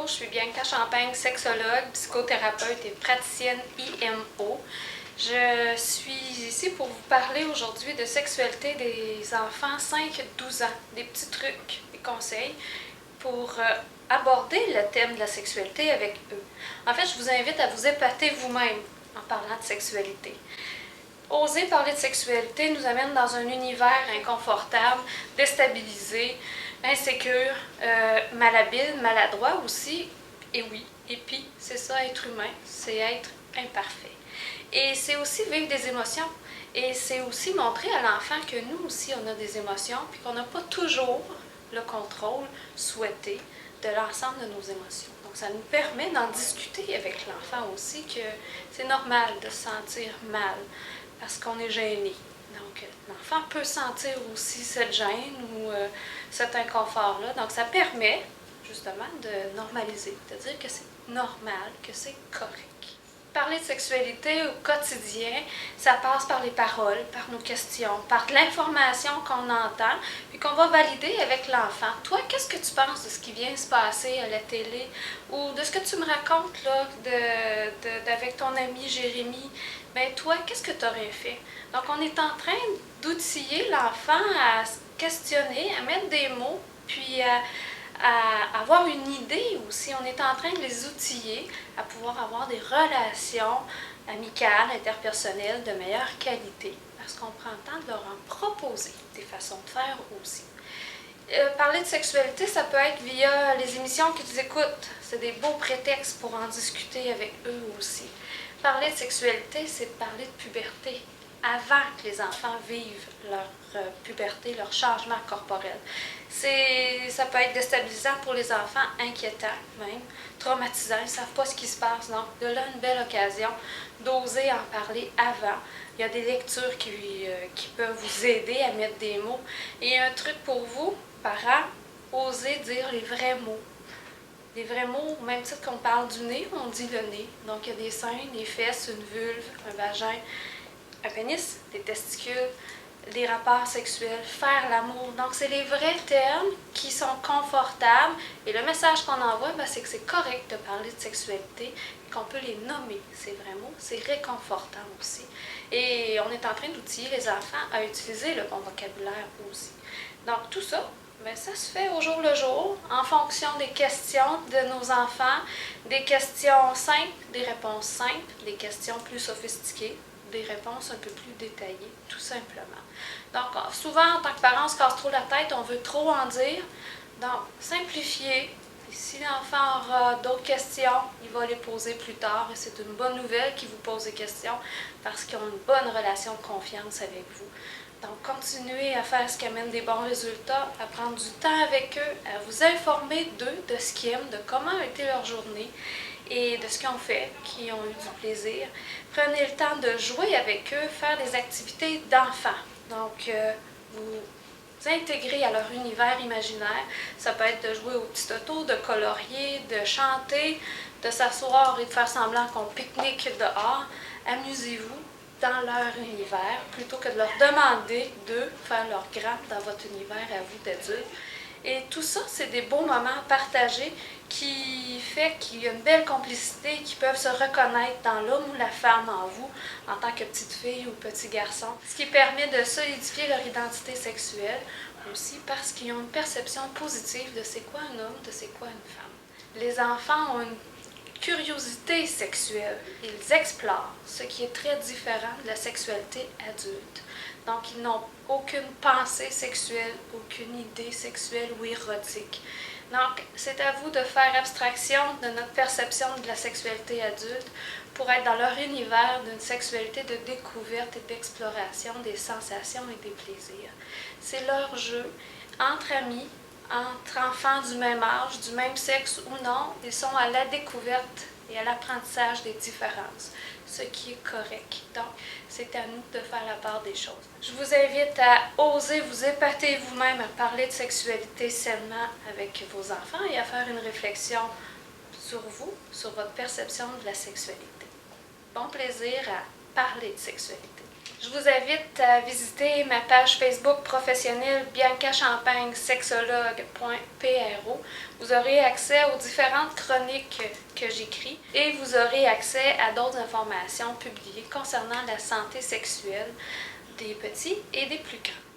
Bonjour, je suis Bianca Champagne, sexologue, psychothérapeute et praticienne IMO. Je suis ici pour vous parler aujourd'hui de sexualité des enfants 5-12 ans, des petits trucs, des conseils pour aborder le thème de la sexualité avec eux. En fait, je vous invite à vous épater vous-même en parlant de sexualité. Oser parler de sexualité nous amène dans un univers inconfortable, déstabilisé, insécure, malhabile, maladroit aussi. Et oui, et puis c'est ça être humain, c'est être imparfait. Et c'est aussi vivre des émotions. Et c'est aussi montrer à l'enfant que nous aussi on a des émotions, puis qu'on n'a pas toujours le contrôle souhaité de l'ensemble de nos émotions. Donc ça nous permet d'en discuter avec l'enfant aussi, que c'est normal de se sentir mal parce qu'on est gêné. Donc l'enfant peut sentir aussi cette gêne ou cet inconfort-là. Donc ça permet justement de normaliser, de dire que c'est normal, que c'est correct. Parler de sexualité au quotidien, ça passe par les paroles, par nos questions, par l'information qu'on entend, puis qu'on va valider avec l'enfant. Toi, qu'est-ce que tu penses de ce qui vient se passer à la télé ou de ce que tu me racontes là, avec ton ami Jérémy? Ben toi, qu'est-ce que tu aurais fait? Donc, on est en train d'outiller l'enfant à se questionner, à mettre des mots, puis à avoir une idée aussi. On est en train de les outiller à pouvoir avoir des relations amicales, interpersonnelles de meilleure qualité, parce qu'on prend le temps de leur en proposer des façons de faire aussi. Parler de sexualité, ça peut être via les émissions qu'ils écoutent. C'est des beaux prétextes pour en discuter avec eux aussi. Parler de sexualité, c'est parler de puberté avant que les enfants vivent leur puberté, leur changement corporel. Ça peut être déstabilisant pour les enfants, inquiétant même, traumatisant, ils ne savent pas ce qui se passe. Donc, de là, une belle occasion d'oser en parler avant. Il y a des lectures qui peuvent vous aider à mettre des mots. Et un truc pour vous, parents, osez dire les vrais mots. Les vrais mots, au même titre qu'on parle du nez, on dit le nez. Donc, il y a des seins, des fesses, une vulve, un vagin, un pénis, des testicules, des rapports sexuels, faire l'amour. Donc, c'est les vrais termes qui sont confortables. Et le message qu'on envoie, c'est que c'est correct de parler de sexualité, qu'on peut les nommer, ces vrais mots. C'est réconfortant aussi. Et on est en train d'outiller les enfants à utiliser le bon vocabulaire aussi. Donc, tout ça, ça se fait au jour le jour, en fonction des questions de nos enfants, des questions simples, des réponses simples, des questions plus sophistiquées, des réponses un peu plus détaillées, tout simplement. Donc, souvent, en tant que parent, on se casse trop la tête, on veut trop en dire. Donc, simplifier. Et si l'enfant aura d'autres questions, il va les poser plus tard. Et c'est une bonne nouvelle qu'il vous pose des questions parce qu'ils ont une bonne relation de confiance avec vous. Donc, continuez à faire ce qui amène des bons résultats, à prendre du temps avec eux, à vous informer d'eux, de ce qu'ils aiment, de comment a été leur journée et de ce qu'ils ont fait, qui ont eu du plaisir. Prenez le temps de jouer avec eux, faire des activités d'enfants. Donc, vous intégrer à leur univers imaginaire. Ça peut être de jouer au petit auto, de colorier, de chanter, de s'asseoir et de faire semblant qu'on pique-nique dehors. Amusez-vous dans leur univers, plutôt que de leur demander de faire leur grand dans votre univers à vous d'adultes. Et tout ça, c'est des beaux moments partagés qui fait qu'il y a une belle complicité, qui peuvent se reconnaître dans l'homme ou la femme en vous, en tant que petite fille ou petit garçon, ce qui permet de solidifier leur identité sexuelle aussi parce qu'ils ont une perception positive de c'est quoi un homme, de c'est quoi une femme. Les enfants ont une curiosité sexuelle. Ils explorent, ce qui est très différent de la sexualité adulte. Donc, ils n'ont aucune pensée sexuelle, aucune idée sexuelle ou érotique. Donc, c'est à vous de faire abstraction de notre perception de la sexualité adulte pour être dans leur univers d'une sexualité de découverte et d'exploration des sensations et des plaisirs. C'est leur jeu entre amis, entre enfants du même âge, du même sexe ou non, ils sont à la découverte et à l'apprentissage des différences, ce qui est correct. Donc, c'est à nous de faire la part des choses. Je vous invite à oser vous épater vous-même à parler de sexualité sainement avec vos enfants et à faire une réflexion sur vous, sur votre perception de la sexualité. Bon plaisir à parler de sexualité. Je vous invite à visiter ma page Facebook professionnelle Bianca Champagne sexologue.pro. Vous aurez accès aux différentes chroniques que j'écris et vous aurez accès à d'autres informations publiées concernant la santé sexuelle des petits et des plus grands.